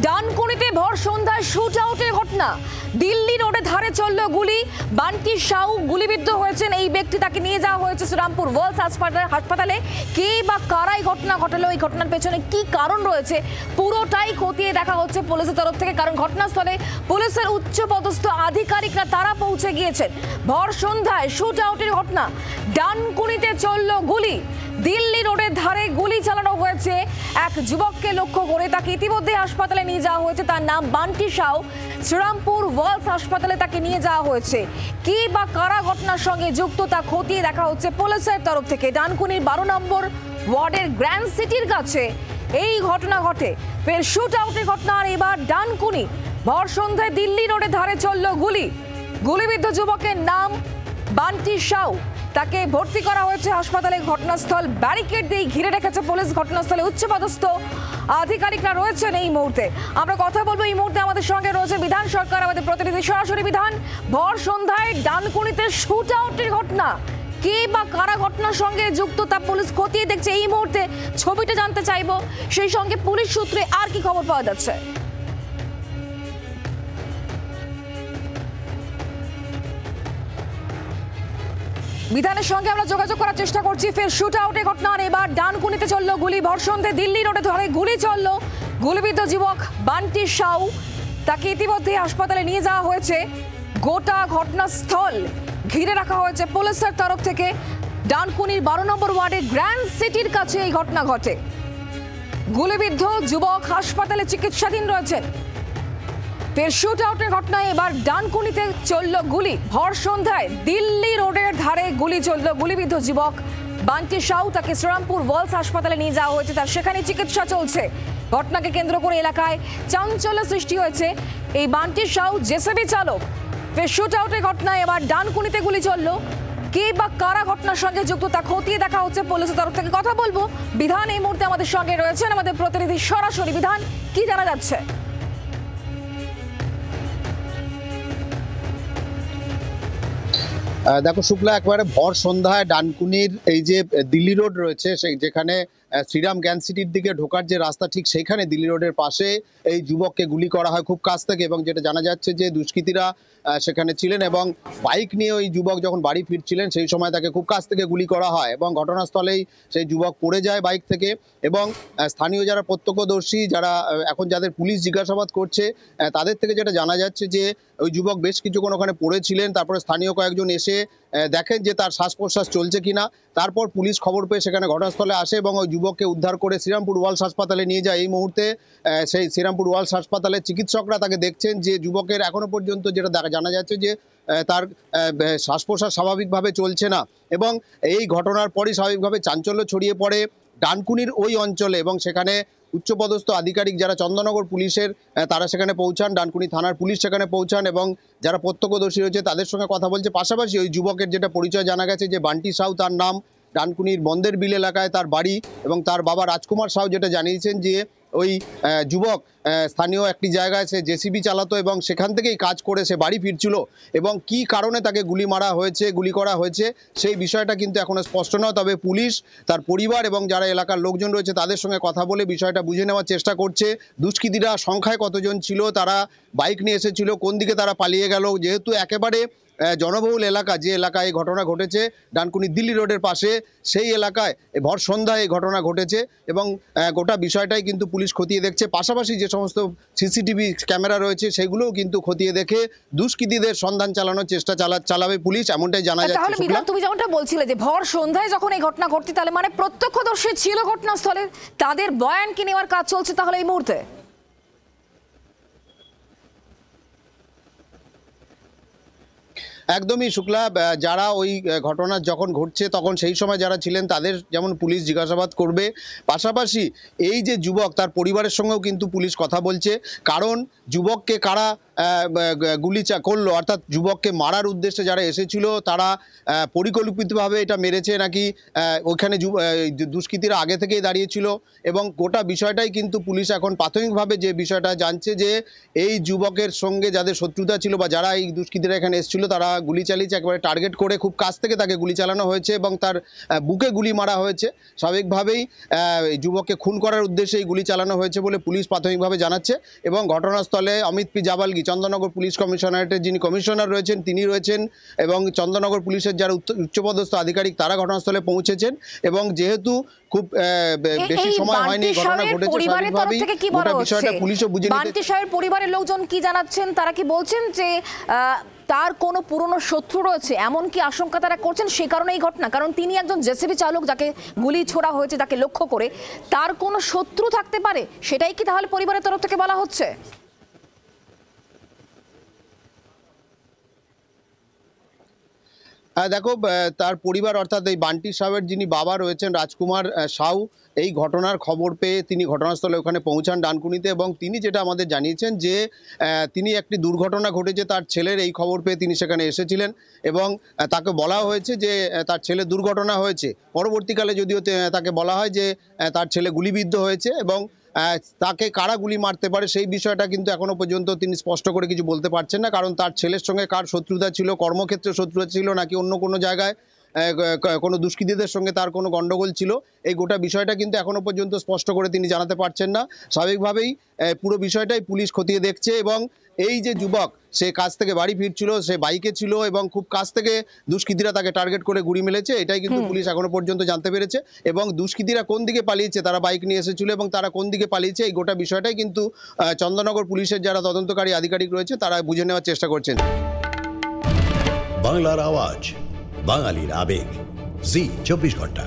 ডানকুনিতে ভর সন্ধ্যায় শুট আউটের ঘটনা। দিল্লি রোডে ধারে চলল গুলি। বান্টি সাউ গুলিবিদ্ধ হয়েছেন এই ব্যক্তি, তাকে নিয়ে যাওয়া হয়েছে শ্রীরামপুর ওয়ার্লস হাসপাতালে। কে বা কারাই ঘটনা ঘটালো, এই ঘটনার পেছনে কি কারণ রয়েছে পুরোটাই খতিয়ে দেখা হচ্ছে পুলিশের তরফ থেকে। কারণ ঘটনাস্থলে পুলিশের উচ্চপদস্থ আধিকারিকরা তারা পৌঁছে গিয়েছেন। ভর সন্ধ্যায় শুট আউটের ঘটনা, ডানকুনিতে চলল গুলি। দিল্লি রোডের ধারে গুলি চালানো হয়েছে এক যুবককে লক্ষ্য করে, তাকে ইতিমধ্যে হাসপাতালে নিয়ে যাওয়া হয়েছে। তার নাম বান্টি সাউ। শ্রীরামপুর ওয়ার্লস হাসপাতালে তাকে নিয়ে যাওয়া হয়েছে। কি বা কারা ঘটনার সঙ্গে যুক্ত তা খতিয়ে দেখা হচ্ছে পুলিশের তরফ থেকে। ডানকুনির 12 নম্বর ওয়ার্ডের গ্র্যান্ড সিটির কাছে এই ঘটনা ঘটে। ফের শুট আউটের ঘটনা, আর এবার ডানকুনি। ভর সন্ধ্যায় দিল্লি রোডের ধারে চলল গুলি। গুলিবিদ্ধ যুবকের নাম বান্টি সাউ, তাকে ভর্তি করা হয়েছে হাসপাতালে। ঘটনাস্থল ব্যারিকেড দিয়ে ঘিরে রেখেছে পুলিশ। ঘটনাস্থলে উচ্চপদস্থ আধিকারিকরা রয়েছেন এই মুহূর্তে। আমরা কথা বলবো, এই মুহূর্তে আমাদের সঙ্গে রয়েছে বিধান সরকার, আমাদের প্রতিনিধি সরাসরি। বিধান, ভর সন্ধ্যায় ডানকুনিতে শুট আউটের ঘটনা, কে বা কারা ঘটনার সঙ্গে যুক্ত তা পুলিশ খতিয়ে দেখছে এই মুহূর্তে। ছবিটা জানতে চাইবো, সেই সঙ্গে পুলিশ সূত্রে আর কি খবর পাওয়া যাচ্ছে। বিধানের সঙ্গে আমরা যোগাযোগ করার চেষ্টা করছি। ফের শুট আউটের ঘটনা, আর এবার ডানকুনিতে চলল গুলি। ভর সন্ধ্যায় দিল্লি রোডে ধরে গুলি চলল। গুলিবিদ্ধ যুবক বান্টি সাউ, তাকে ইতিমধ্যে হাসপাতালে নিয়ে যাওয়া হয়েছে। গোটা ঘটনাস্থল ঘিরে রাখা হয়েছে পুলিশের তরফ থেকে। ডানকুনির 12 নম্বর ওয়ার্ডের গ্র্যান্ড সিটির কাছে এই ঘটনা ঘটে। গুলিবিদ্ধ যুবক হাসপাতালে চিকিৎসাধীন রয়েছেন। ফের শুট আউটের ঘটনায় এবার ডানকুনিতে চলল গুলি। ভর সন্ধ্যায় দিল্লি রোডের ধারে গুলি চলল। গুলিবিদ্ধ যুবক বান্টি সাউ, তাকে শ্রীরামপুর ওয়ার্লস হাসপাতালে নিয়ে যাওয়া হয়েছে। তার সেখানে চিকিৎসা চলছে। ঘটনাকে কেন্দ্র করে এলাকায় চাঞ্চল্য সৃষ্টি হয়েছে। এই বান্টি সাউ জেসিবি চালক। ফের শুট আউটের ঘটনায় এবার ডানকুনিতে গুলি চলল। কে বা কারা ঘটনার সঙ্গে যুক্ত তা খতিয়ে দেখা হচ্ছে পুলিশের তরফ থেকে। কথা বলবো, বিধান এই মুহূর্তে আমাদের সঙ্গে রয়েছেন, আমাদের প্রতিনিধি সরাসরি। বিধান, কি জানা যাচ্ছে? দেখো শুক্লা, একবারে ভর সন্ধ্যায় ডানকুনির এই যে দিল্লি রোড রয়েছে, যেখানে শ্রীরাম গ্র্যান্ড সিটির দিকে ঢোকার যে রাস্তা, ঠিক সেইখানে দিল্লি রোডের পাশে এই যুবককে গুলি করা হয় খুব কাছ থেকে। এবং যেটা জানা যাচ্ছে যে দুষ্কৃতীরা সেখানে ছিলেন এবং বাইক নিয়ে ওই যুবক যখন বাড়ি ফিরছিলেন সেই সময় তাকে খুব কাছ থেকে গুলি করা হয় এবং ঘটনাস্থলেই সেই যুবক পড়ে যায় বাইক থেকে। এবং স্থানীয় যারা প্রত্যক্ষদর্শী, যারা এখন যাদের পুলিশ জিজ্ঞাসাবাদ করছে, তাদের থেকে যেটা জানা যাচ্ছে যে ওই যুবক বেশ কিছুক্ষণ ওখানে পড়েছিলেন। তারপরে স্থানীয় কয়েকজন এসে দেখেন যে তার শ্বাস প্রশ্বাস চলছে কিনা। তারপর পুলিশ খবর পেয়ে সেখানে ঘটনাস্থলে আসে এবং ওই যুবককে উদ্ধার করে শ্রীরামপুর ওয়ার্লস হাসপাতালে নিয়ে যায়। এই মুহূর্তে সেই শ্রীরামপুর ওয়ার্লস হাসপাতালে চিকিৎসকরা তাকে দেখছেন। যে যুবকের এখনো পর্যন্ত যেটা জানা যাচ্ছে যে তার শ্বাস প্রশ্বাস স্বাভাবিকভাবে চলছে না। এবং এই ঘটনার পরই স্বাভাবিকভাবে চাঞ্চল্য ছড়িয়ে পড়ে ডানকুনির ওই অঞ্চলে এবং সেখানে উচ্চপদস্থ আধিকারিক যারা চন্দননগর পুলিশের, তারা সেখানে পৌঁছান। ডানকুনি থানার পুলিশ সেখানে পৌঁছান এবং যারা প্রত্যক্ষদর্শী রয়েছে তাদের সঙ্গে কথা বলছে। পাশাপাশি ওই যুবকের যেটা পরিচয় জানা গেছে যে বান্টি সাউ তার নাম, ডানকুনির বন্দের বিল এলাকায় তার বাড়ি। এবং তার বাবা রাজকুমার সাউ যেটা জানিয়েছেন যে ওই যুবক স্থানীয় একটি জায়গায় সে জেসিবি চালাতো এবং সেখান থেকেই কাজ করে সে বাড়ি ফিরছিল। এবং কি কারণে তাকে গুলি করা হয়েছে সেই বিষয়টা কিন্তু এখনো স্পষ্ট নয়। তবে পুলিশ তার পরিবার এবং যারা এলাকার লোকজন রয়েছে তাদের সঙ্গে কথা বলে বিষয়টা বুঝে নেওয়ার চেষ্টা করছে। দুষ্কৃতীরা সংখ্যায় কতজন ছিল, তারা বাইক নিয়ে এসেছিল, কোন দিকে তারা পালিয়ে গেল। যেহেতু একেবারে জনবহুল এলাকা, যে এলাকায় এই ঘটনা ঘটেছে ডানকুনি দিল্লি রোডের পাশে, সেই এলাকায় ভর সন্ধ্যায় এই ঘটনা ঘটেছে এবং গোটা বিষয়টাই কিন্তু পুলিশ খতিয়ে দেখছে। পাশাপাশি যে সমস্ত সিসিটিভি ক্যামেরা রয়েছে সেগুলোও কিন্তু খতিয়ে দেখে দুষ্কৃতীদের সন্ধান চালানোর চেষ্টা চালাবে পুলিশ, এমনটাই জানা যাচ্ছে। তাহলে বিধান, তুমি যেমনটা বলছিলে যে ভর সন্ধ্যায় যখন এই ঘটনা ঘটছে, তাহলে মানে প্রত্যক্ষদর্শী ছিল ঘটনাস্থলে, তাদের বয়ান কি নেওয়ার কাজ চলছে তাহলে এই মুহূর্তে? একদমই শুক্লা, যারা ওই ঘটনা যখন ঘটছে তখন সেই সময় যারা ছিলেন তাদের যেমন পুলিশ জিজ্ঞাসাবাদ করবে, পাশাপাশি এই যে যুবক তার পরিবারের সঙ্গেও কিন্তু পুলিশ কথা বলছে। কারণ যুবককে কারা গুলি করলো, অর্থাৎ যুবককে মারার উদ্দেশ্যে যারা এসেছিল তারা পরিকল্পিতভাবে এটা মেরেছে নাকি ওইখানে দুষ্কৃতীরা আগে থেকেই দাঁড়িয়েছিল, এবং গোটা বিষয়টাই কিন্তু পুলিশ এখন প্রাথমিকভাবে যে বিষয়টা জানছে যে এই যুবকের সঙ্গে যাদের শত্রুতা ছিল বা যারা এই দুষ্কৃতীরা এখানে এসেছিল তারা গুলি চালিয়েছে, একেবারে টার্গেট করে খুব কাছ থেকে তাকে গুলি চালানো হয়েছে এবং তার বুকে গুলি মারা হয়েছে। স্বাভাবিকভাবেই যুবককে খুন করার উদ্দেশ্যে এই গুলি চালানো হয়েছে বলে পুলিশ প্রাথমিকভাবে জানাচ্ছে। এবং ঘটনাস্থলে অমিত পি জাবালগি, চন্দননগর পুলিশ কমিশনারেটের যিনি কমিশনার রয়েছেন তিনি রয়েছেন, এবং চন্দননগর পুলিশের যারা উচ্চপদস্থ আধিকারিক তারা ঘটনাস্থলে পৌঁছেছেন। এবং যেহেতু খুব বেশি সময় হয়নি ঘটনা ঘটেছে, স্বাভাবিকভাবেই গোটা বিষয়টা পুলিশও বুঝে নিতে। বান্টি সাহেবের পরিবারের লোকজন কি জানাচ্ছেন? তারা কি বলছেন যে তার কোনো পুরনো শত্রু রয়েছে এমন কি আশঙ্কা তারা করছেন, সে কারণে এই ঘটনা? কারণ তিনি একজন জেসিবি চালক যাকে গুলি ছোড়া হয়েছে, তাকে লক্ষ্য করে তার কোনো শত্রু থাকতে পারে, সেটাই কি তাহলে পরিবারের তরফ থেকে বলা হচ্ছে? দেখো, তার পরিবার অর্থাৎ এই বান্টি সাহেবের যিনি বাবা রয়েছেন রাজকুমার সাউ, এই ঘটনার খবর পেয়ে তিনি ঘটনাস্থলে ওখানে পৌঁছান ডানকুনিতে, এবং তিনি যেটা আমাদের জানিয়েছেন যে তিনি একটি দুর্ঘটনা ঘটেছে তার ছেলের, এই খবর পেয়ে তিনি সেখানে এসেছিলেন এবং তাকে বলা হয়েছে যে তার ছেলে দুর্ঘটনা হয়েছে। পরবর্তীকালে যদিও তাকে বলা হয় যে তার ছেলে গুলিবিদ্ধ হয়েছে, এবং তাকে কারা গুলি মারতে পারে সেই বিষয়টা কিন্তু এখনো পর্যন্ত তিনি স্পষ্ট করে কিছু বলতে পারছেন না। কারণ তার ছেলের সঙ্গে কার শত্রুতা ছিল, কর্মক্ষেত্রে শত্রুতা ছিল নাকি অন্য কোনো জায়গায় কোনো দুষ্কৃতীদের সঙ্গে তার কোনো গন্ডগোল ছিল, এই গোটা বিষয়টা কিন্তু এখনো পর্যন্ত স্পষ্ট করে তিনি জানাতে পারছেন না। স্বাভাবিকভাবেই পুরো বিষয়টাই পুলিশ খতিয়ে দেখছে, এবং এই যে যুবক সে কাজ থেকে বাড়ি ফিরছিল, সে বাইকে ছিল এবং খুব কাছ থেকে দুষ্কৃতীরা তাকে টার্গেট করে গুলি মেরেছে, এটাই কিন্তু পুলিশ এখনো পর্যন্ত জানতে পেরেছে। এবং দুষ্কৃতীরা কোন দিকে পালিয়েছে, তারা বাইক নিয়ে এসেছিল এবং তারা কোন দিকে পালিয়েছে, এই গোটা বিষয়টাই কিন্তু চন্দননগর পুলিশের যারা তদন্তকারী আধিকারিক রয়েছে তারা বুঝে নেওয়ার চেষ্টা করছেন। বাংলার আওয়াজ, বাঙালির আবেগ, জি 24 ঘন্টা।